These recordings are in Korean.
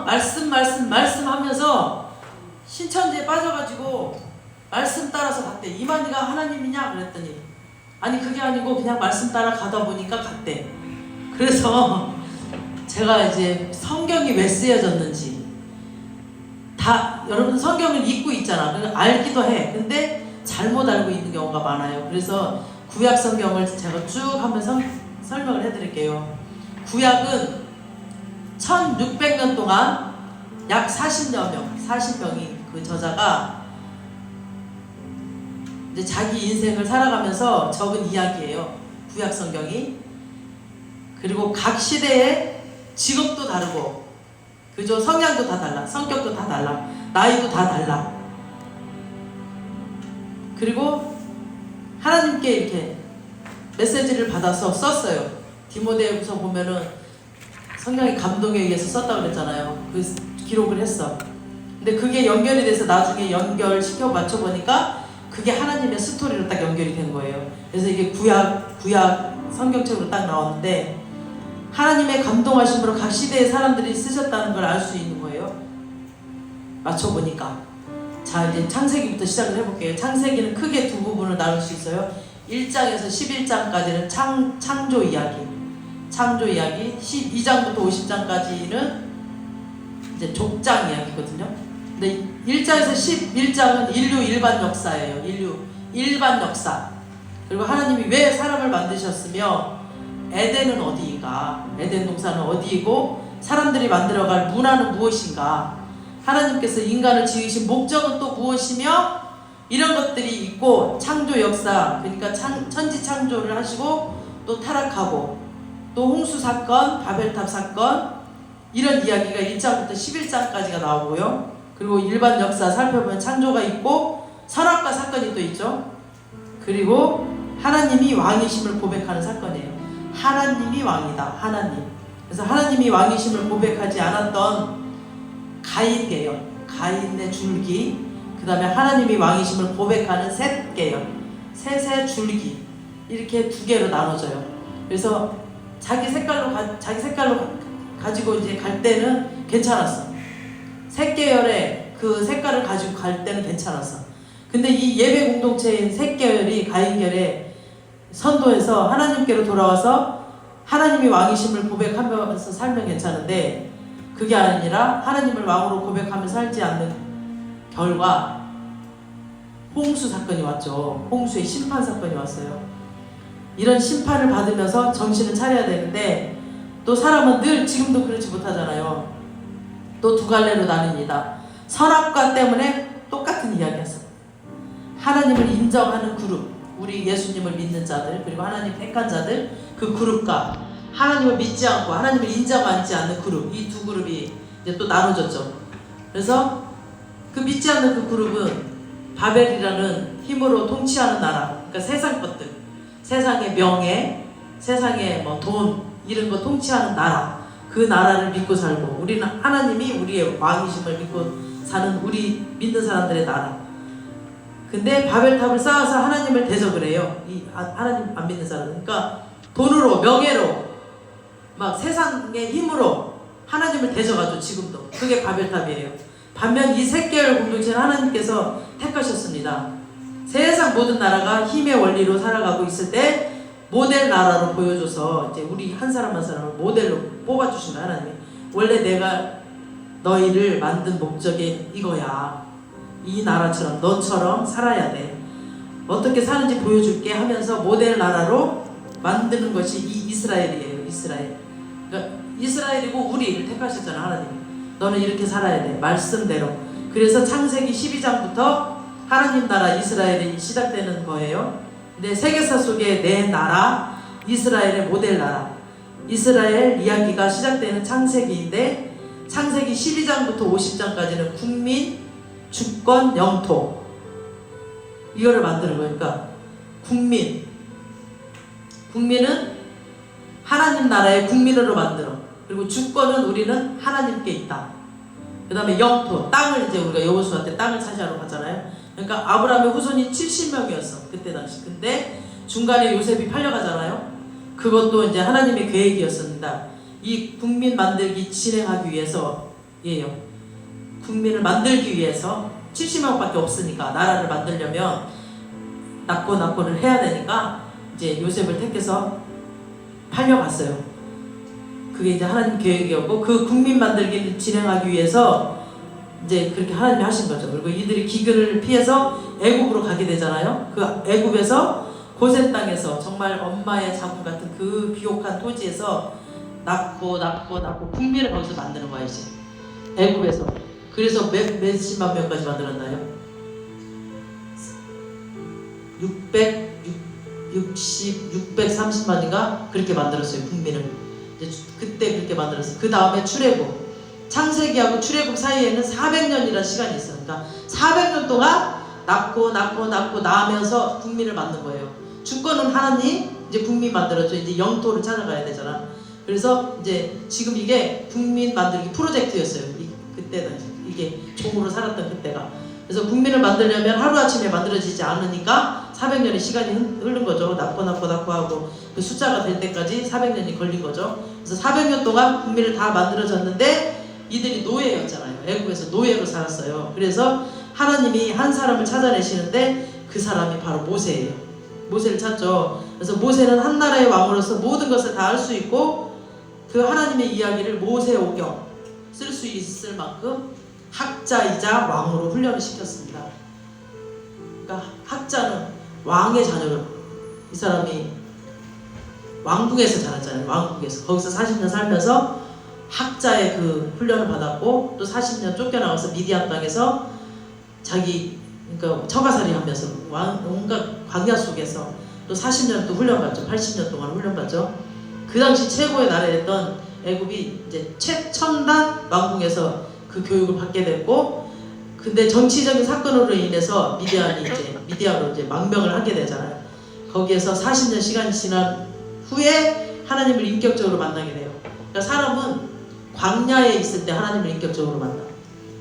말씀 하면서 신천지에 빠져가지고 말씀 따라서 갔대. 이만희가 하나님이냐? 그랬더니 아니 그게 아니고 그냥 말씀 따라 가다 보니까 갔대. 그래서 제가 이제 성경이 왜 쓰여졌는지 다 여러분 성경을 읽고 있잖아. 알기도 해. 근데 잘못 알고 있는 경우가 많아요. 그래서 구약 성경을 제가 쭉 한번 설명을 해드릴게요. 구약은 1600년 동안 약 40명이 그 저자가 이제 자기 인생을 살아가면서 적은 이야기예요. 구약 성경이. 그리고 각 시대의 직업도 다르고, 그죠? 성향도 다 달라, 성격도 다 달라, 나이도 다 달라. 그리고 하나님께 이렇게 메시지를 받아서 썼어요. 디모데후서 보면은 성령의 감동에 의해서 썼다고 그랬잖아요. 그 기록을 했어. 근데 그게 연결이 돼서 나중에 연결시켜 맞춰보니까 그게 하나님의 스토리로 딱 연결이 된 거예요. 그래서 이게 구약 성경책으로 딱 나왔는데 하나님의 감동하심으로 각 시대의 사람들이 쓰셨다는 걸 알 수 있는 거예요. 맞춰보니까. 자, 이제 창세기부터 시작을 해볼게요. 창세기는 크게 두 부분을 나눌 수 있어요. 1장에서 11장까지는 창조 이야기. 12장부터 50장까지는 이제 족장 이야기거든요. 근데 1장에서 11장은 인류 일반 역사예요. 인류 일반 역사. 그리고 하나님이 왜 사람을 만드셨으며 에덴은 어디인가, 에덴 동산은 어디이고 사람들이 만들어갈 문화는 무엇인가, 하나님께서 인간을 지으신 목적은 또 무엇이며, 이런 것들이 있고, 창조 역사, 그러니까 천지 창조를 하시고 또 타락하고 또 홍수 사건, 바벨탑 사건, 이런 이야기가 1장부터 11장까지가 나오고요. 그리고 일반 역사 살펴보면 창조가 있고 선악과 사건이 또 있죠. 그리고 하나님이 왕이심을 고백하는 사건이에요. 하나님이 왕이다. 하나님. 그래서 하나님이 왕이심을 고백하지 않았던 가인 계열, 가인의 줄기, 그 다음에 하나님이 왕이심을 고백하는 셋 계열, 셋의 줄기, 이렇게 두 개로 나눠져요. 그래서 자기 색깔로 가지고 이제 갈 때는 괜찮았어. 셋 계열의 그 색깔을 가지고 갈 때는 괜찮았어. 근데 이 예배 공동체인 셋 계열이 가인계열의 선도에서 하나님께로 돌아와서 하나님이 왕이심을 고백하면서 살면 괜찮은데, 그게 아니라 하나님을 왕으로 고백하며 살지 않는 결과 홍수 사건이 왔죠. 홍수의 심판 사건이 왔어요. 이런 심판을 받으면서 정신을 차려야 되는데 또 사람은 늘 지금도 그렇지 못하잖아요. 또 두 갈래로 나뉩니다. 선악과 때문에 똑같은 이야기였어요. 하나님을 인정하는 그룹, 우리 예수님을 믿는 자들, 그리고 하나님 택한 자들, 그 그룹과 하나님을 믿지 않고 하나님을 인정하지 않는 그룹, 이 두 그룹이 이제 또 나눠졌죠. 그래서 그 믿지 않는 그 그룹은 바벨이라는 힘으로 통치하는 나라, 그러니까 세상 것들, 세상의 명예, 세상의 뭐 돈, 이런 거 통치하는 나라, 그 나라를 믿고 살고, 우리는 하나님이 우리의 왕이심을 믿고 사는 우리 믿는 사람들의 나라. 근데 바벨탑을 쌓아서 하나님을 대적을 해요. 이 하나님 안 믿는 사람. 그러니까 돈으로, 명예로, 막 세상의 힘으로 하나님을 대적하죠. 지금도. 그게 바벨탑이에요. 반면 이 셋 계열 공동체는 하나님께서 택하셨습니다. 세상 모든 나라가 힘의 원리로 살아가고 있을 때 모델 나라로 보여줘서 이제 우리 한 사람 한 사람을 모델로 뽑아주신 거야. 하나님이. 원래 내가 너희를 만든 목적이 이거야. 이 나라처럼 너처럼 살아야 돼. 어떻게 사는지 보여줄게 하면서 모델 나라로 만드는 것이 이 이스라엘이에요. 이스라엘. 그러니까 이스라엘이고 우리를 택하셨잖아. 하나님. 너는 이렇게 살아야 돼. 말씀대로. 그래서 창세기 12장부터 하나님 나라 이스라엘이 시작되는 거예요. 근데 세계사 속에 내 나라, 이스라엘의 모델 나라, 이스라엘 이야기가 시작되는 창세기인데, 창세기 12장부터 50장까지는 국민, 주권, 영토, 이거를 만드는 거니까 국민은 하나님 나라의 국민으로 만들어. 그리고 주권은 우리는 하나님께 있다. 그 다음에 영토, 땅을 이제 우리가 여호수아 때 땅을 차지하러 갔잖아요. 그러니까 아브라함의 후손이 70명이었어 그때 당시. 근데 중간에 요셉이 팔려가잖아요. 그것도 이제 하나님의 계획이었습니다. 이 국민 만들기 진행하기 위해서 국민을 만들기 위해서 70명밖에 없으니까 나라를 만들려면 낙고를 해야 되니까 이제 요셉을 택해서 팔려갔어요. 그게 이제 하나님 계획이었고, 그 국민 만들기를 진행하기 위해서 이제 그렇게 하나님이 하신 거죠. 그리고 이들이 기근을 피해서 애굽으로 가게 되잖아요. 그 애굽에서 고센 땅에서 정말 엄마의 자궁 같은 그 비옥한 토지에서 낳고 국민을 거기서 만드는 거야 이제 애굽에서. 그래서 몇십만 명까지 만들었나요? 630만인가 그렇게 만들었어요 국민을. 이제 그때 그렇게 만들었어요. 그 다음에 출애굽, 창세기하고 출애굽 사이에는 400년이라는 시간이 있어요. 그러니까 400년 동안 낳고 낳으면서 국민을 만든 거예요. 주권은 하나님, 이제 국민 만들었죠. 이제 영토를 찾아가야 되잖아. 그래서 이제 지금 이게 국민 만들기 프로젝트였어요. 그때가 이게 종으로 살았던 그때가. 그래서 국민을 만들려면 하루아침에 만들어지지 않으니까 400년의 시간이 흐른 거죠. 낳고 하고 그 숫자가 될 때까지 400년이 걸린 거죠. 그래서 400년 동안 국민을 다 만들어졌는데 이들이 노예였잖아요. 애굽에서 노예로 살았어요. 그래서 하나님이 한 사람을 찾아내시는데 그 사람이 바로 모세예요. 모세를 찾죠. 그래서 모세는 한 나라의 왕으로서 모든 것을 다 할 수 있고, 그 하나님의 이야기를 모세오경 쓸 수 있을 만큼 학자이자 왕으로 훈련을 시켰습니다. 그러니까 학자는 왕의 자녀로, 이 사람이 왕궁에서 자랐잖아요. 왕궁에서 거기서 40년 살면서 학자의 그 훈련을 받았고, 또 40년 쫓겨나와서 미디안 땅에서 자기 그러니까 처가살이 하면서 온갖 광야 속에서 또 40년 또 훈련받죠. 80년 동안 훈련받죠. 그 당시 최고의 나라였던 애굽이 이제 최첨단 왕궁에서 그 교육을 받게 됐고, 근데 정치적인 사건으로 인해서 미디안으로 이제 망명을 하게 되잖아요. 거기에서 40년 시간이 지난 후에 하나님을 인격적으로 만나게 돼요. 그러니까 사람은 광야에 있을 때 하나님을 인격적으로 만나.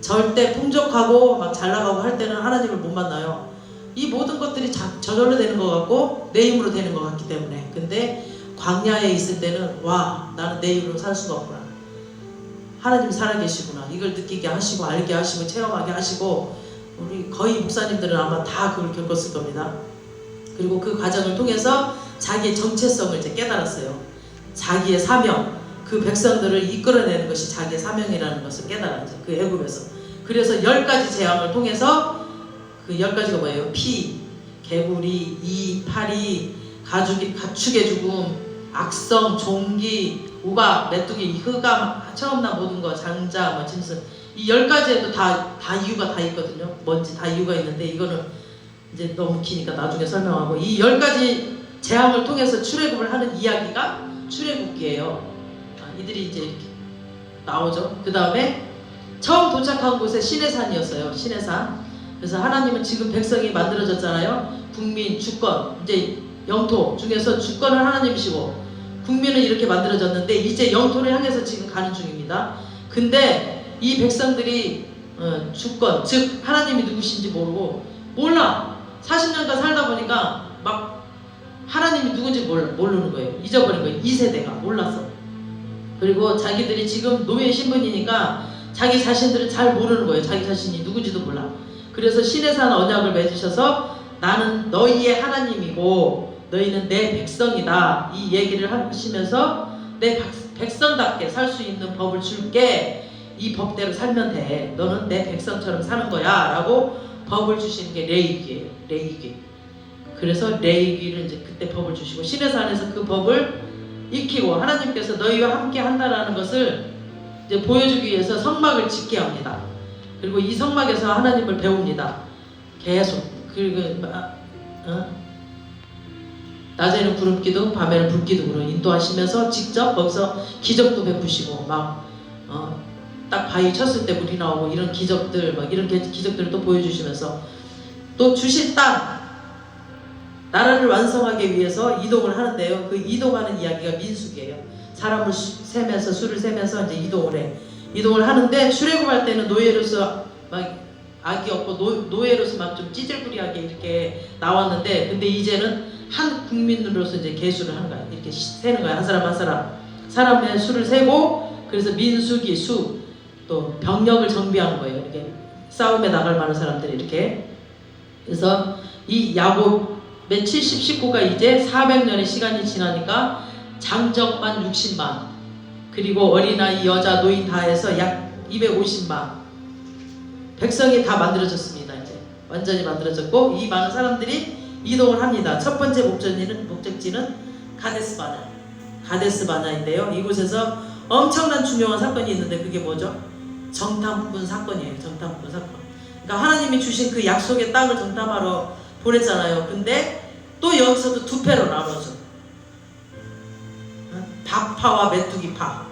절대 풍족하고 막 잘나가고 할 때는 하나님을 못 만나요. 이 모든 것들이 저절로 되는 것 같고 내 힘으로 되는 것 같기 때문에. 근데 광야에 있을 때는 와, 나는 내 힘으로 살 수가 없구나, 하나님이 살아계시구나, 이걸 느끼게 하시고 알게 하시고 체험하게 하시고, 우리 거의 목사님들은 아마 다 그걸 겪었을 겁니다. 그리고 그 과정을 통해서 자기의 정체성을 이제 깨달았어요. 자기의 사명, 그 백성들을 이끌어내는 것이 자기의 사명이라는 것을 깨달았죠. 그 애굽에서. 그래서 10가지 재앙을 통해서, 그 10가지가 뭐예요? 피, 개구리, 이, 파리, 가축의 죽음, 악성, 종기, 우박, 메뚜기, 흑암, 처음 난 모든 거, 장자, 짐승. 이 10가지에도 다 이유가 다 있거든요. 뭔지 다 이유가 있는데 이거는 이제 너무 기니까 나중에 설명하고, 이 10가지 재앙을 통해서 출애굽을 하는 이야기가 출애굽기예요. 이들이 이제 이렇게 나오죠. 그 다음에 처음 도착한 곳에 시내산이었어요. 시내산. 그래서 하나님은 지금 백성이 만들어졌잖아요. 국민, 주권, 이제 영토 중에서 주권은 하나님이시고 국민은 이렇게 만들어졌는데 이제 영토를 향해서 지금 가는 중입니다. 근데 이 백성들이 주권, 즉 하나님이 누구신지 몰라. 40년간 살다 보니까 막 하나님이 누군지 모르는 거예요. 잊어버린 거예요. 2세대가 몰랐어. 그리고 자기들이 지금 노예 신분이니까 자기 자신들은 잘 모르는 거예요. 자기 자신이 누군지도 몰라. 그래서 시내산 언약을 맺으셔서 나는 너희의 하나님이고 너희는 내 백성이다, 이 얘기를 하시면서 내 백성답게 살 수 있는 법을 줄게, 이 법대로 살면 돼, 너는 내 백성처럼 사는 거야 라고 법을 주시는 게 레위기예요. 레위기. 그래서 레위기를 이제 그때 법을 주시고, 시내산에서 그 법을 익히고 하나님께서 너희와 함께 한다라는 것을 이제 보여주기 위해서 성막을 짓게 합니다. 그리고 이 성막에서 하나님을 배웁니다. 계속. 그리고 낮에는 구름기둥, 밤에는 불기둥으로 인도하시면서 직접 거기서 기적도 베푸시고, 딱 바위 쳤을 때 물이 나오고 이런 기적들, 이런 기적들을 또 보여주시면서 또 주신 땅, 나라를 완성하기 위해서 이동을 하는데요. 그 이동하는 이야기가 민수기예요. 사람을 세면서, 수를 세면서 이제 이동을 하는데, 출애굽할 때는 노예로서 막 악이 없고 노예로서 막 좀 찌질부리하게 이렇게 나왔는데, 근데 이제는 한 국민으로서 이제 계수를 하는 거야. 이렇게 세는 거야. 한 사람 한 사람 사람의 수를 세고, 그래서 민수기 수, 또 병력을 정비하는 거예요. 이렇게 싸움에 나갈 만한 사람들이 이렇게. 그래서 이 야곱의 70 식구가 이제 400년의 시간이 지나니까 장정만 60만, 그리고 어린아이, 여자, 노인 다 해서 약 250만 백성이 다 만들어졌습니다. 이제 완전히 만들어졌고, 이 많은 사람들이 이동을 합니다. 첫 번째 목적지는 가데스바냐인데요. 이곳에서 엄청난 중요한 사건이 있는데 그게 뭐죠? 정탐꾼 사건이에요. 정탐꾼 사건. 그러니까 하나님이 주신 그 약속의 땅을 정탐하러 보냈잖아요. 근데 또 여기서도 두 패로 나눠져. 밥파와 메뚜기파.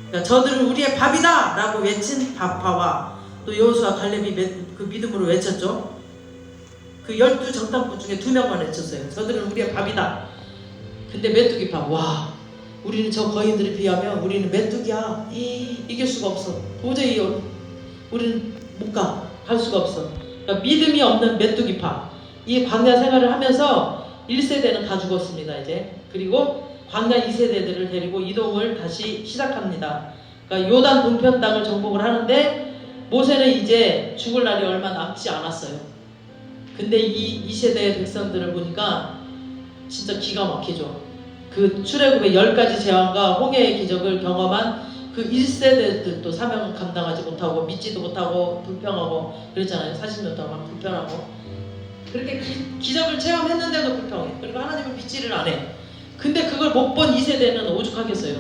그러니까 저들은 우리의 밥이다 라고 외친 밥파와, 또 여호수아 갈렙이 그 믿음으로 외쳤죠. 그 12 정탐꾼 중에 2명만 외쳤어요. 저들은 우리의 밥이다. 근데 메뚜기파, 와, 우리는 저 거인들에 비하면 우리는 메뚜기야. 이길 수가 없어. 도저히 우리는 못 가. 갈 수가 없어. 그러니까 믿음이 없는 메뚜기파. 이 광야 생활을 하면서 1세대는 다 죽었습니다. 이제. 그리고 광야 2세대들을 데리고 이동을 다시 시작합니다. 그러니까 요단 동편 땅을 정복을 하는데 모세는 이제 죽을 날이 얼마 남지 않았어요. 근데 이 세대의 백성들을 보니까 진짜 기가 막히죠. 그 출애굽의 10가지 재앙과 홍해의 기적을 경험한 그 1세대들도 사명을 감당하지 못하고 믿지도 못하고 불평하고 그랬잖아요. 40년 동안 불평하고 그렇게 기적을 체험했는데도 불평해. 그리고 하나님을 믿지를 않아. 근데 그걸 못 본 2세대는 오죽하겠어요.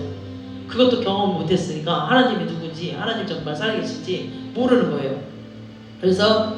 그것도 경험 못했으니까 하나님이 누군지, 하나님 정말 살아계실지 모르는 거예요. 그래서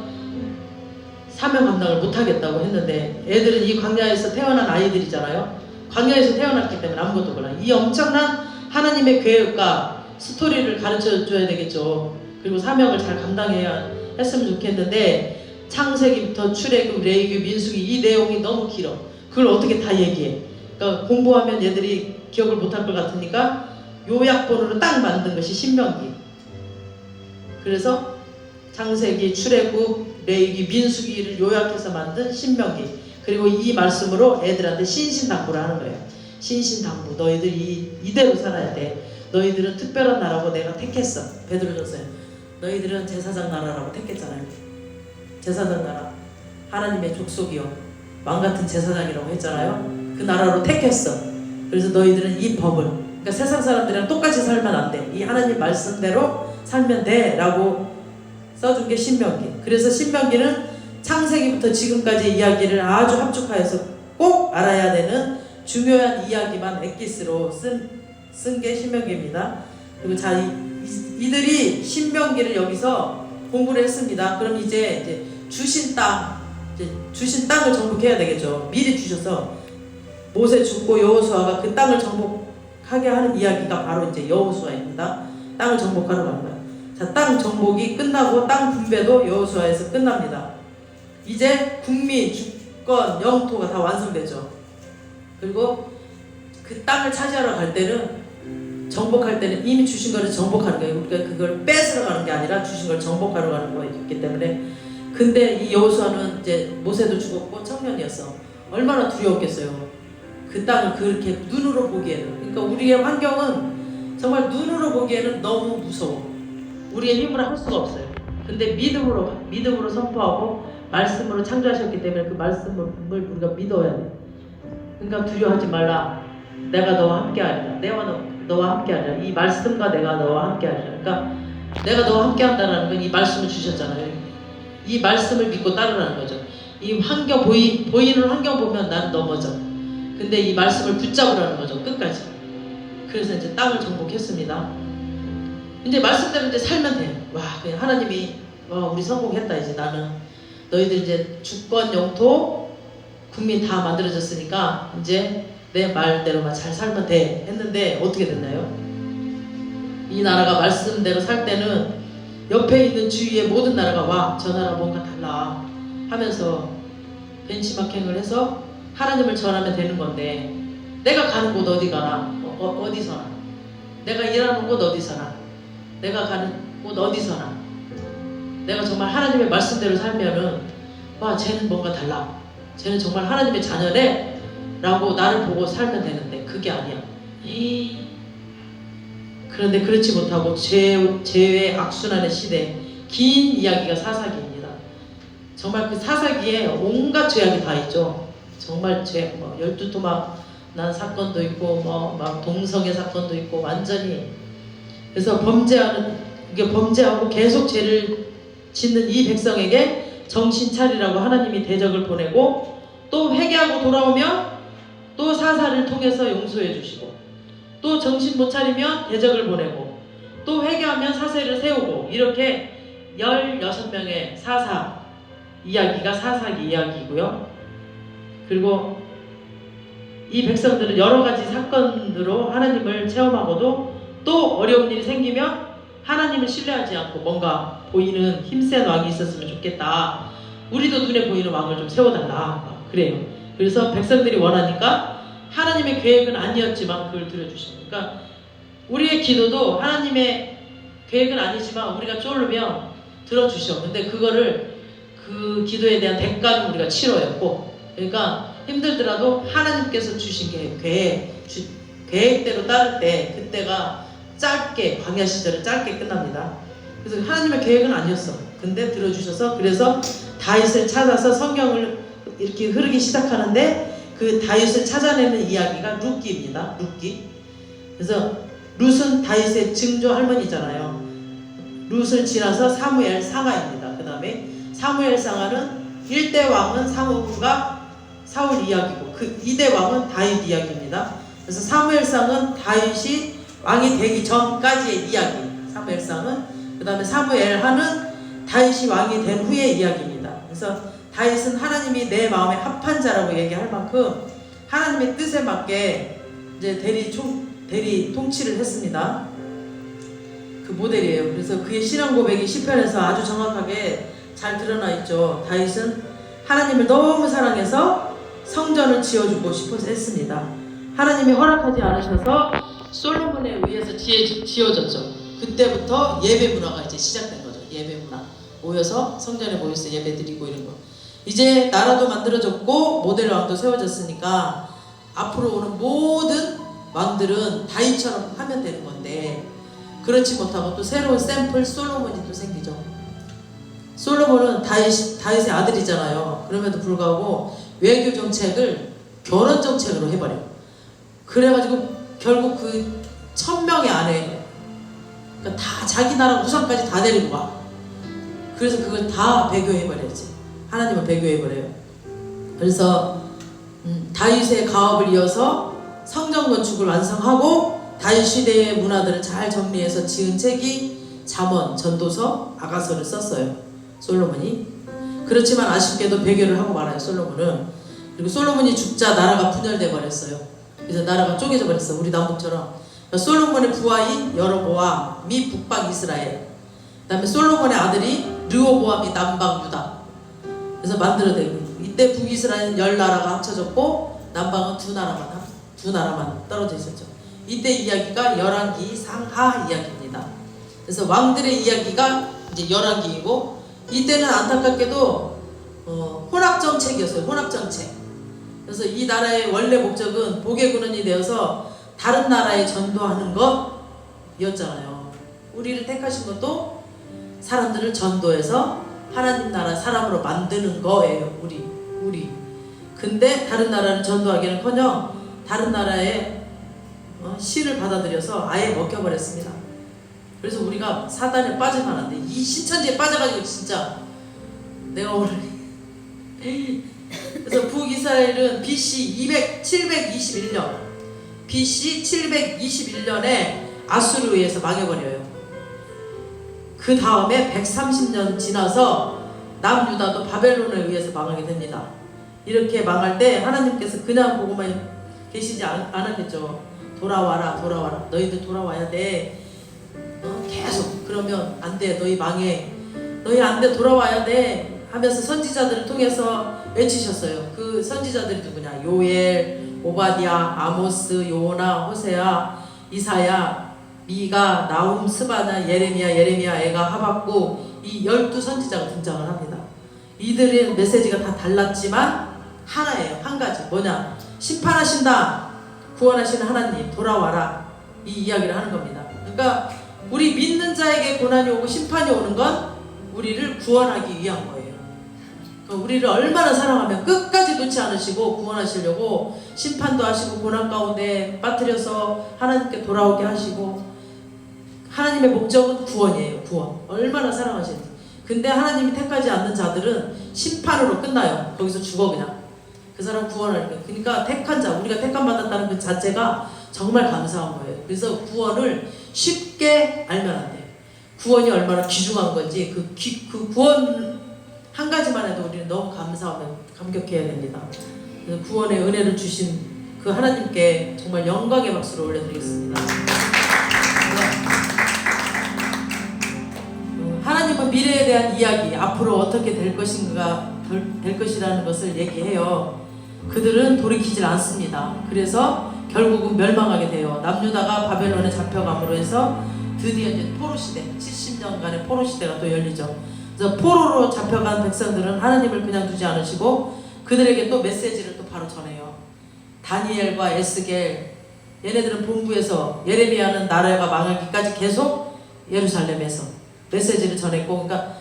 사명 감당을 못하겠다고 했는데, 애들은 이 광야에서 태어난 아이들이잖아요. 광야에서 태어났기 때문에 아무것도 몰라요. 이 엄청난 하나님의 계획과 스토리를 가르쳐 줘야 되겠죠. 그리고 사명을 잘 감당해야 했으면 좋겠는데, 창세기부터 출애굽, 레위기, 민수기 이 내용이 너무 길어. 그걸 어떻게 다 얘기해. 그러니까 공부하면 얘들이 기억을 못할 것 같으니까 요약본으로 딱 만든 것이 신명기. 그래서 창세기, 출애굽, 레위기, 민수기를 요약해서 만든 신명기. 그리고 이 말씀으로 애들한테 신신당부를 하는 거예요. 신신당부. 너희들이 이대로 살아야 돼. 너희들은 특별한 나라고 내가 택했어. 베드로전서에 너희들은 제사장 나라라고 택했잖아요. 제사장 나라, 하나님의 족속이요, 왕같은 제사장이라고 했잖아요. 그 나라로 택했어. 그래서 너희들은 이 법을, 그러니까 세상 사람들이랑 똑같이 살면 안 돼. 이 하나님 말씀대로 살면 돼 라고 써준 게 신명기. 그래서 신명기는 창세기부터 지금까지의 이야기를 아주 합축하여서 꼭 알아야 되는 중요한 이야기만 엑기스로 쓴 게 신명기입니다. 그리고 자, 이들이 신명기를 여기서 공부를 했습니다. 그럼 이제 주신 땅을 정복해야 되겠죠. 미리 주셔서 모세 죽고 여호수아가 그 땅을 정복하게 하는 이야기가 바로 이제 여호수아입니다. 땅을 정복하러 가는 거예요. 자, 땅 정복이 끝나고 땅 분배도 여호수아에서 끝납니다. 이제 국민, 주권, 영토가 다 완성되죠. 그리고 그 땅을 차지하러 갈 때는, 정복할 때는 이미 주신 거를 정복하는 거예요. 그러니까 그걸 뺏으러 가는 게 아니라 주신 걸 정복하러 가는 거였기 때문에. 근데 이 여호수아는 이제 모세도 죽었고 청년이었어. 얼마나 두려웠겠어요. 그 땅을 그렇게 눈으로 보기에는. 그러니까 우리의 환경은 정말 눈으로 보기에는 너무 무서워. 우리의 힘으로 할 수가 없어요. 근데 믿음으로 선포하고 말씀으로 창조하셨기 때문에 그 말씀을 우리가 믿어야 돼. 그러니까 두려워하지 말라. 내가 너와 함께하리라. 내가 너와 함께하리라. 이 말씀과 내가 너와 함께하리라. 그러니까 내가 너와 함께한다는 건 이 말씀을 주셨잖아요. 이 말씀을 믿고 따르라는 거죠. 이 환경 보이는 환경 보면 난 넘어져. 근데 이 말씀을 붙잡으라는 거죠. 끝까지. 그래서 이제 땅을 정복했습니다. 이제 말씀대로 이제 살면 돼요. 와, 그냥 하나님이 우리 성공했다. 이제 나는 너희들 이제 주권, 영토, 국민 다 만들어졌으니까 이제 내 말대로만 잘 살면 돼 했는데 어떻게 됐나요? 이 나라가 말씀대로 살 때는 옆에 있는 주위의 모든 나라가 와, 저 나라 뭔가 달라 하면서 벤치마킹을 해서 하나님을 전하면 되는 건데, 내가 가는 곳 어디 가나, 어디서나, 내가 일하는 곳 어디서나, 내가 가는 곳 어디서나, 내가 정말 하나님의 말씀대로 살면은 와, 쟤는 뭔가 달라, 쟤는 정말 하나님의 자녀네 라고 나를 보고 살면 되는데 그게 아니야. 그런데 그렇지 못하고 죄의 악순환의 시대, 긴 이야기가 사사기입니다. 정말 그 사사기에 온갖 죄악이 다 있죠. 정말 죄, 뭐 12토막 난 사건도 있고, 뭐 막 동성애 사건도 있고, 완전히. 그래서 범죄하고 계속 죄를 짓는 이 백성에게 정신 차리라고 하나님이 대적을 보내고, 또 회개하고 돌아오면 또 사사를 통해서 용서해 주시고, 또 정신 못 차리면 대적을 보내고, 또 회개하면 사세를 세우고, 이렇게 16명의 사사 이야기가 사사기 이야기고요. 그리고 이 백성들은 여러 가지 사건으로 하나님을 체험하고도 또 어려운 일이 생기면 하나님을 신뢰하지 않고 뭔가 보이는 힘센 왕이 있었으면 좋겠다. 우리도 눈에 보이는 왕을 좀 세워달라. 그래요. 그래서 백성들이 원하니까 하나님의 계획은 아니었지만 그걸 들어주시고, 그러니까 우리의 기도도 하나님의 계획은 아니지만 우리가 쫄르면 들어주셔. 근데 그거를 그 기도에 대한 대가는 우리가 치러야 고, 그러니까 힘들더라도 하나님께서 주신 계획대로 따를 때 그때가 짧게, 광야 시절은 짧게 끝납니다. 그래서 하나님의 계획은 아니었어. 근데 들어주셔서, 그래서 다윗을 찾아서 성경을 이렇게 흐르기 시작하는데, 그 다윗을 찾아내는 이야기가 룻기입니다. 룻기. 그래서 룻은 다윗의 증조 할머니잖아요. 룻을 지나서 사무엘 상하입니다. 그 다음에 사무엘 상하는 1대 왕은 사무엘과 사울 이야기고, 그 2대 왕은 다윗 이야기입니다. 그래서 사무엘상은 다윗이 왕이 되기 전까지의 이야기, 사무엘상은. 그 다음에 사무엘하는 다윗이 왕이 된 후의 이야기입니다. 그래서 다윗은 하나님이 내 마음에 합한 자라고 얘기할 만큼 하나님의 뜻에 맞게 이제 대리 통치를 했습니다. 그 모델이에요. 그래서 그의 신앙 고백이 시편에서 아주 정확하게 잘 드러나 있죠. 다윗은 하나님을 너무 사랑해서 성전을 지어주고 싶어서 했습니다. 하나님이 허락하지 않으셔서 솔로몬에 의해서 지어졌죠. 그때부터 예배 문화가 이제 시작된 거죠. 예배 문화. 모여서 성전에 모여서 예배 드리고 이런 거. 이제 나라도 만들어졌고 모델 왕도 세워졌으니까 앞으로 오는 모든 왕들은 다윗처럼 하면 되는 건데, 그렇지 못하고 또 새로운 샘플 솔로몬이 또 생기죠. 솔로몬은 다윗의 아들이잖아요. 그럼에도 불구하고 외교 정책을 결혼 정책으로 해버려요. 그래가지고 결국 그 1000명의 아내, 그러니까 다 자기 나라 우상까지 다 데리고 와. 그래서 그걸 다 배교해버려야지. 하나님을 배교해버려요. 그래서 다윗의 가업을 이어서 성전 건축을 완성하고 다윗 시대의 문화들을 잘 정리해서 지은 책이 잠언, 전도서, 아가서를 썼어요. 솔로몬이. 그렇지만 아쉽게도 배교를 하고 말아요. 솔로몬은. 그리고 솔로몬이 죽자 나라가 분열돼 버렸어요. 그래서 나라가 쪼개져 버렸어. 우리 남북처럼. 솔로몬의 부하인 여로보암 및 북방 이스라엘, 그 다음에 솔로몬의 아들이 르호보암이 남방 유다. 그래서 만들어내고, 이때 북이스라엘은 10나라가 합쳐졌고 남방은 두 나라만 떨어져 있었죠. 이때 이야기가 열왕기 상하 이야기입니다. 그래서 왕들의 이야기가 이제 열왕기이고, 이때는 안타깝게도 혼합정책이었어요. 혼합정책. 그래서 이 나라의 원래 목적은 복의 근원이 되어서 다른 나라에 전도하는 것이었잖아요. 우리를 택하신 것도 사람들을 전도해서 하나님 나라 사람으로 만드는 거예요. 우리. 근데 다른 나라를 전도하기는커녕 다른 나라의 씨를 받아들여서 아예 먹혀버렸습니다. 그래서 우리가 사단에 빠지면 안 돼. 이 신천지에 빠져가지고 진짜 내가 오늘 그래서 북이스라엘은 BC 721년에 아수르에 의해서 망해버려요. 그 다음에 130년 지나서 남유다도 바벨론에 의해서 망하게 됩니다. 이렇게 망할 때 하나님께서 그냥 보고만 계시지 않았겠죠. 돌아와라. 너희들 돌아와야 돼. 계속. 그러면 안 돼. 너희 망해. 너희 안 돼. 돌아와야 돼. 하면서 선지자들을 통해서 외치셨어요. 그 선지자들이 누구냐? 요엘, 오바디아, 아모스, 요나, 호세아, 이사야, 미가, 나훔, 스바냐, 예레미야, 애가, 하박국, 이 12선지자가 등장을 합니다. 이들의 메시지가 다 달랐지만 하나예요. 한 가지. 뭐냐? 심판하신다. 구원하시는 하나님 돌아와라. 이 이야기를 하는 겁니다. 그러니까 그러니까 우리 믿는 자에게 고난이 오고 심판이 오는 건 우리를 구원하기 위한 거예요. 그러니까 우리를 얼마나 사랑하면 끝까지 놓지 않으시고 구원하시려고 심판도 하시고 고난 가운데 빠뜨려서 하나님께 돌아오게 하시고, 하나님의 목적은 구원이에요. 구원. 얼마나 사랑하시는지. 근데 하나님이 택하지 않는 자들은 심판으로 끝나요. 거기서 죽어 그냥. 그 사람 구원할 거예요. 그러니까 택한 자, 우리가 택함 받았다는 그 자체가 정말 감사한 거예요. 그래서 구원을 쉽게 알면 안 돼요. 구원이 얼마나 귀중한 건지 그 구원 한 가지만 해도 우리는 너무 감사하면 감격해야 됩니다. 그래서 구원의 은혜를 주신 그 하나님께 정말 영광의 박수를 올려드리겠습니다. 하나님은 미래에 대한 이야기, 앞으로 어떻게 될 것이라는 것을 얘기해요. 그들은 돌이키질 않습니다. 그래서 결국은 멸망하게 돼요. 남유다가 바벨론에 잡혀감으로 해서 드디어 이제 포로 시대, 70년간의 포로 시대가 또 열리죠. 그래서 포로로 잡혀간 백성들은 하나님을 그냥 두지 않으시고 그들에게 또 메시지를 또 바로 전해요. 다니엘과 에스겔, 얘네들은 본부에서, 예레미야는 나라가 망하기까지 계속 예루살렘에서 메시지를 전했고, 그러니까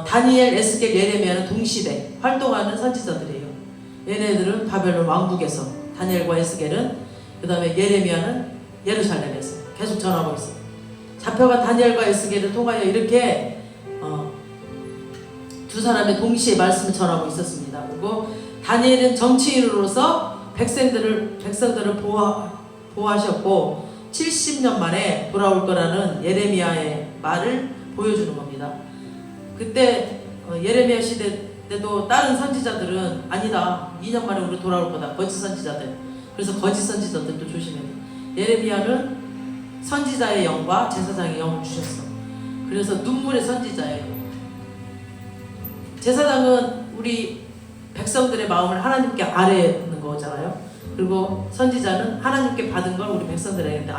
다니엘, 에스겔, 예레미야는 동시대 활동하는 선지자들이에요. 얘네들은 바벨론 왕국에서, 다니엘과 에스겔은, 그 다음에 예레미야는 예루살렘에서 계속 전하고 있어요. 잡혀간 다니엘과 에스겔을 통하여 이렇게 두 사람의 동시에 말씀을 전하고 있었습니다. 그리고 다니엘은 정치인으로서 백성들을 보호하셨고 70년 만에 돌아올 거라는 예레미야의 말을 보여주는 겁니다. 그때 예레미야 시대 때도 다른 선지자들은 아니다, 2년 만에 우리 돌아올 거다, 거짓 선지자들. 그래서 거짓 선지자들도 조심해야 돼요. 예레미야는 선지자의 영과 제사장의 영을 주셨어. 그래서 눈물의 선지자예요. 제사장은 우리 백성들의 마음을 하나님께 아뢰는 거잖아요. 그리고 선지자는 하나님께 받은 걸 우리 백성들에게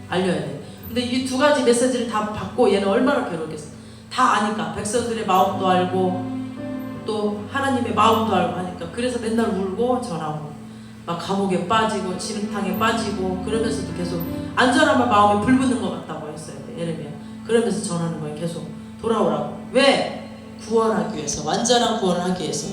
알려야 돼. 근데 이 두 가지 메시지를 다 받고 얘는 얼마나 괴롭겠어. 다 아니까, 백성들의 마음도 알고 또 하나님의 마음도 알고 하니까, 그래서 맨날 울고 전하고 막 감옥에 빠지고 진흙탕에 빠지고 그러면서도 계속 안전하면 마음에 불 붙는 것 같다고 했어요. 예레미야. 그러면서 전하는 거예요. 계속 돌아오라고. 왜? 구원하기 위해서, 완전한 구원을 하기 위해서.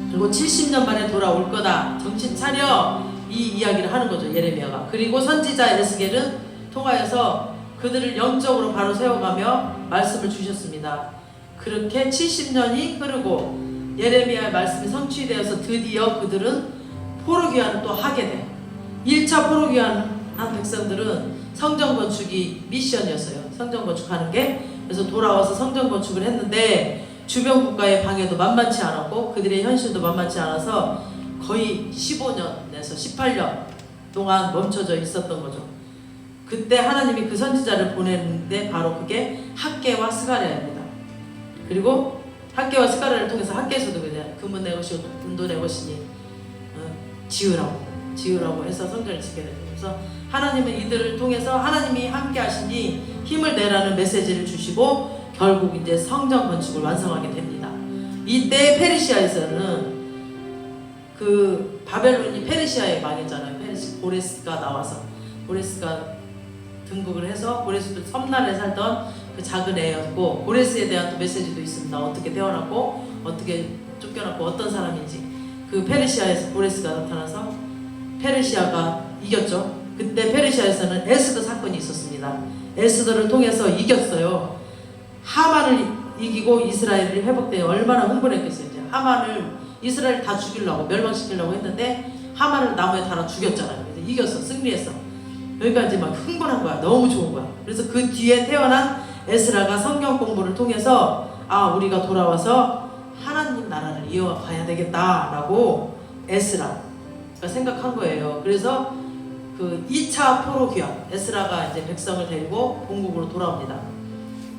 그리고 70년 만에 돌아올 거다, 정신 차려, 이 이야기를 하는 거죠, 예레미야가. 그리고 선지자 에스겔은 통하여서 그들을 영적으로 바로 세워가며 말씀을 주셨습니다. 그렇게 70년이 흐르고 예레미야의 말씀이 성취되어서 드디어 그들은 포로귀환을 또 하게 돼요. 1차 포로귀환한 백성들은 성전 건축이 미션이었어요. 성전 건축하는 게. 그래서 돌아와서 성전 건축을 했는데 주변 국가의 방해도 만만치 않았고 그들의 현실도 만만치 않아서 거의 15년에서 18년 동안 멈춰져 있었던 거죠. 그때 하나님이 그 선지자를 보냈는데 바로 그게 학개와 스가랴입니다. 그리고 학개와 스가랴를 통해서 학개에서도 그냥 금은 내 것이고 은도 내 것이니 지으라고 해서 성전을 짓게 됩니다. 그래서 하나님은 이들을 통해서 하나님이 함께 하시니 힘을 내라는 메시지를 주시고 결국 이제 성전 건축을 완성하게 됩니다. 이때 페르시아에서는 그 바벨론이 페르시아에 망했잖아요. 고레스가 나와서, 고레스가 등극을 해서, 고레스도 섬나라에 살던 그 작은 애였고, 고레스에 대한 또 메시지도 있습니다. 어떻게 태어났고 어떻게 쫓겨났고 어떤 사람인지. 그 페르시아에서 고레스가 나타나서 페르시아가 이겼죠. 그때 페르시아에서는 에스더 사건이 있었습니다. 에스더를 통해서 이겼어요. 하만을 이기고 이스라엘이 회복되어 얼마나 흥분했겠어요. 이제 하만을, 이스라엘 다 죽이려고, 멸망시키려고 했는데 하만을 나무에 달아 죽였잖아요. 그래서 이겼어, 승리했어. 여기가 이제 막 흥분한 거야. 너무 좋은 거야. 그래서 그 뒤에 태어난 에스라가 성경 공부를 통해서 우리가 돌아와서 하나님 나라를 이어가야 되겠다라고 에스라가 생각한 거예요. 그래서 그 2차 포로 귀환, 에스라가 이제 백성을 데리고 본국으로 돌아옵니다.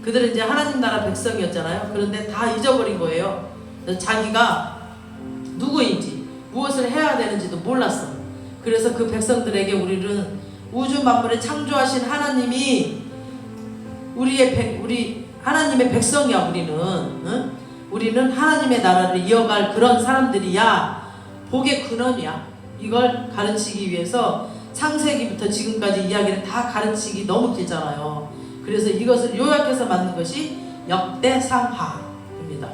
그들은 이제 하나님 나라 백성이었잖아요. 그런데 다 잊어버린 거예요. 자기가 누구인지, 무엇을 해야 되는지도 몰랐어. 그래서 그 백성들에게 우리는 우주 만물을 창조하신 하나님이 우리 하나님의 백성이야. 우리는 하나님의 나라를 이어갈 그런 사람들이야. 복의 근원이야. 이걸 가르치기 위해서 창세기부터 지금까지 이야기를 다 가르치기 너무 길잖아요. 그래서 이것을 요약해서 만든 것이 역대상하입니다.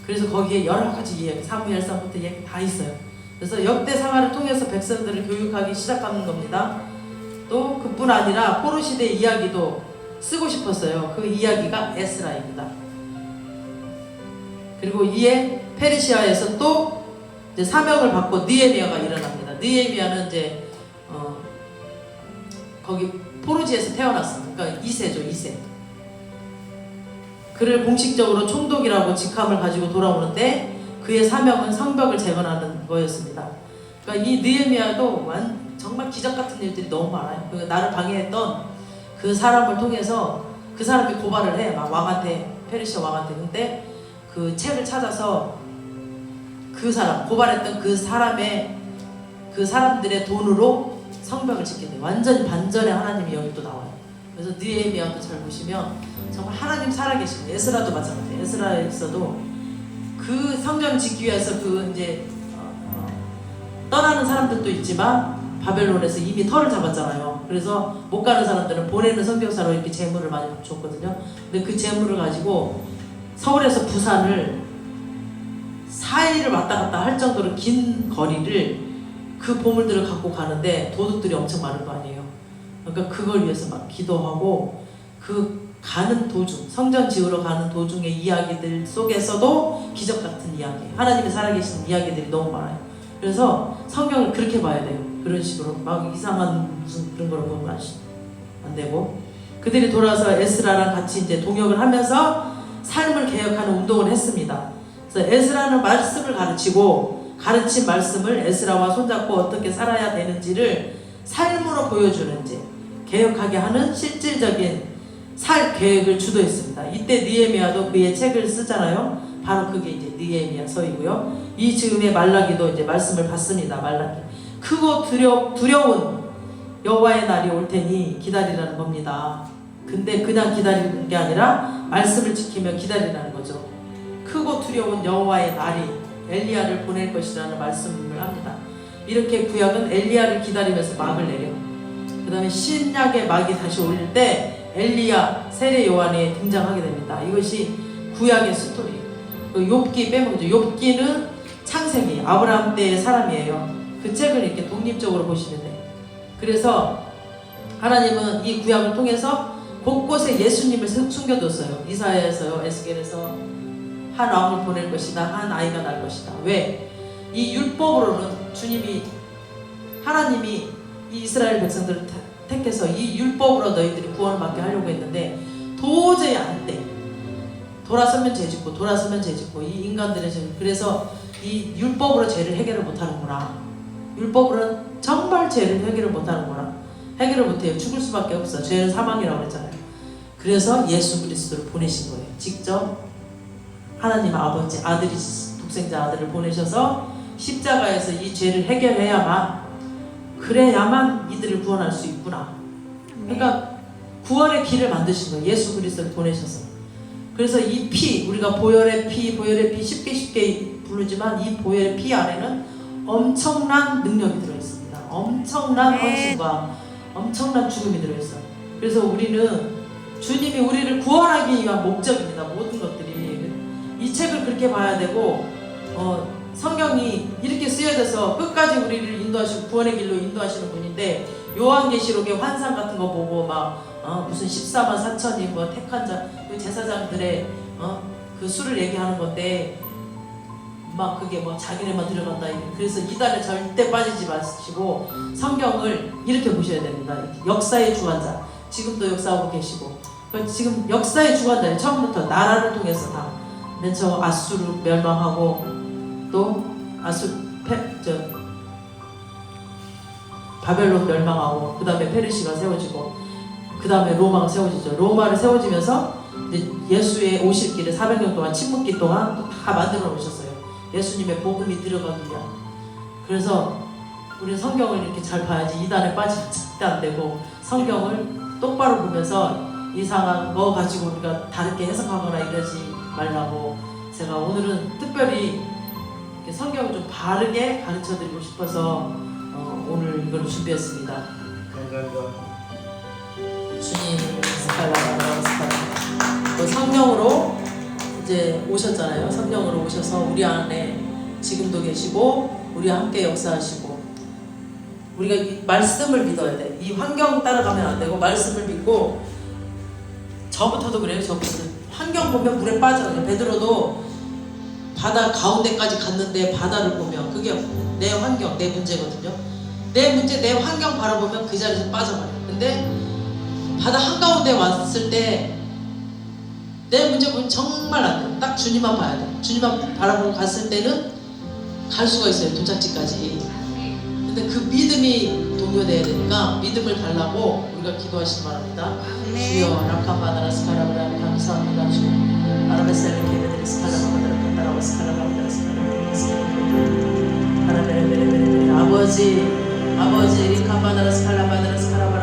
그래서 거기에 여러 가지 이야기, 사무엘상부터 이야기 다 있어요. 그래서 역대상하를 통해서 백성들을 교육하기 시작하는 겁니다. 또 그뿐 아니라 포로 시대 이야기도 쓰고 싶었어요. 그 이야기가 에스라입니다. 그리고 이에 페르시아에서 또 이제 사명을 받고 느헤미야가 일어납니다. 느헤미야는 이제 거기 포로지에서 태어났습니다. 그러니까 2세죠, 2세. 그를 공식적으로 총독이라고 직함을 가지고 돌아오는데 그의 사명은 성벽을 재건하는 거였습니다. 그러니까 이 느헤미야도 정말 기적 같은 일들이 너무 많아요. 나를 방해했던 그 사람을 통해서 그 사람이 고발을 해, 막 왕한테, 페르시아 왕한테. 근데 그 책을 찾아서 그 사람, 고발했던 그 사람들의 돈으로 성벽을 짓게 돼요. 완전히 반전의 하나님이 여기 또 나와요. 그래서 느헤미야도 잘 보시면 정말 하나님 살아계십니다. 에스라도 마찬가지예요. 에스라에서도 그 성전을 짓기 위해서 그 이제 떠나는 사람들도 있지만 바벨론에서 이미 터를 잡았잖아요. 그래서 못 가는 사람들은 보내는 선교사로 이렇게 재물을 많이 줬거든요. 근데 그 재물을 가지고 서울에서 부산을 4일을 왔다 갔다 할 정도로 긴 거리를 그 보물들을 갖고 가는데 도둑들이 엄청 많을 거 아니에요. 그러니까 그걸 위해서 막 기도하고 그 가는 도중, 성전 지으러 가는 도중의 이야기들 속에서도 기적 같은 이야기, 하나님이 살아계신 이야기들이 너무 많아요. 그래서 성경을 그렇게 봐야 돼요. 그런 식으로 막 이상한 무슨 그런 걸 보면 안 되고, 그들이 돌아와서 에스라랑 같이 이제 동역을 하면서 삶을 개혁하는 운동을 했습니다. 그래서 에스라는 말씀을 가르치고 가르친 말씀을 에스라와 손잡고 어떻게 살아야 되는지를 삶으로 보여주는지 개혁하게 하는 실질적인 살 계획을 주도했습니다. 이때 느헤미야도 그의 책을 쓰잖아요. 바로 그게 이제 느헤미야서이고요. 이 즈음에 말라기도 이제 말씀을 받습니다. 말라기. 크고 두려운 여호와의 날이 올 테니 기다리라는 겁니다. 근데 그냥 기다리는 게 아니라 말씀을 지키며 기다리라는 거죠. 크고 두려운 여호와의 날이 엘리야를 보낼 것이라는 말씀을 합니다. 이렇게 구약은 엘리야를 기다리면서 막을 내려. 그 다음에 신약의 막이 다시 올릴 때 엘리야, 세례 요한이 등장하게 됩니다. 이것이 구약의 스토리. 욥기 빼먹죠. 욥기는 창세기, 아브라함 때의 사람이에요. 그 책을 이렇게 독립적으로 보시면 돼요. 그래서 하나님은 이 구약을 통해서 곳곳에 예수님을 숨겨뒀어요. 이사야에서요, 에스겔에서 한 왕을 보낼 것이다, 한 아이가 날 것이다. 왜? 이 율법으로는 하나님이 이 이스라엘 백성들을 택해서 이 율법으로 너희들이 구원을 받게 하려고 했는데 도저히 안 돼. 돌아서면 죄짓고 돌아서면 죄짓고 이 인간들의 죄. 그래서 이 율법으로 죄를 해결을 못하는구나. 율법으로는 정말 죄를 해결을 못하는구나. 해결을 못해요. 죽을 수밖에 없어. 죄는 사망이라고 그랬잖아요. 그래서 예수 그리스도를 보내신 거예요. 직접 하나님 아버지, 아들이 독생자 아들을 보내셔서 십자가에서 이 죄를 그래야만 이들을 구원할 수 있구나. 그러니까 구원의 길을 만드신 거예요. 예수 그리스도를 보내셔서. 그래서 이 피, 우리가 보혈의 피 쉽게 부르지만 이 보혈의 피 안에는 엄청난 능력이 들어있습니다. 엄청난 헌신과 엄청난 죽음이 들어있어요. 그래서 우리는 주님이 우리를 구원하기 위한 목적입니다. 모든 것들이. 이 책을 그렇게 봐야 되고 성경이 이렇게 쓰여져서 끝까지 우리를 인도하시고 구원의 길로 인도하시는 분인데, 요한계시록의 환상 같은 거 보고 막 무슨 14만 4천이 뭐 택한 자, 그 제사장들의 그 수를 얘기하는 건데 막 그게 뭐 자기네만 들어간다. 그래서 이단에 절대 빠지지 마시고 성경을 이렇게 보셔야 됩니다. 역사의 주관자, 지금도 역사하고 계시고, 지금 역사의 주관자예요. 처음부터 나라를 통해서 다. 맨 처음 아수르 멸망하고 또 바벨론 멸망하고 그 다음에 페르시가 세워지고 그 다음에 로마가 세워지죠. 로마를 세워지면서 이제 예수의 오실 길을 400년 동안 침묵기 동안 또 다 만들어 놓으셨어요. 예수님의 복음이 들어가기 위한. 그래서 우리는 성경을 이렇게 잘 봐야지 이단에 빠지면 절대 안 되고, 성경을 똑바로 보면서 이상한 거 가지고 우리가 다르게 해석하거나 이러지 말라고 제가 오늘은 특별히 성경을 좀 바르게 가르쳐드리고 싶어서 오늘 이걸 준비했습니다. 감사합니다. 주님 스칼라바라스칼라 그 성령으로 이제 오셨잖아요. 성령으로 오셔서 우리 안에 지금도 계시고 우리 함께 역사하시고 우리가 이 말씀을 믿어야 돼. 이 환경 따라가면 안 되고 말씀을 믿고 저부터도 그래요. 저부터 환경 보면 물에 빠져요. 베드로도 바다 가운데까지 갔는데 바다를 보면 그게 내 환경, 내 문제거든요. 내 문제, 내 환경 바라보면 그 자리에서 빠져버려요. 근데 바다 한가운데 왔을 때 내 문제 보면 정말 안 돼요. 딱 주님만 봐야 돼요. 주님만 바라보고 갔을 때는 갈 수가 있어요. 도착지까지. 근데 그 믿음이 동요돼야 되니까 믿음을 달라고 우리가 기도하시기 바랍니다. 주여 라카마다라 스카라브라 감사합니다. 주여 아라베셀레 케베드리 스카라바다라 칸다라바 스카라바다라 스카라바다라 스카라바다라 아버지 리카바다라 스카라바다라 스카라바다라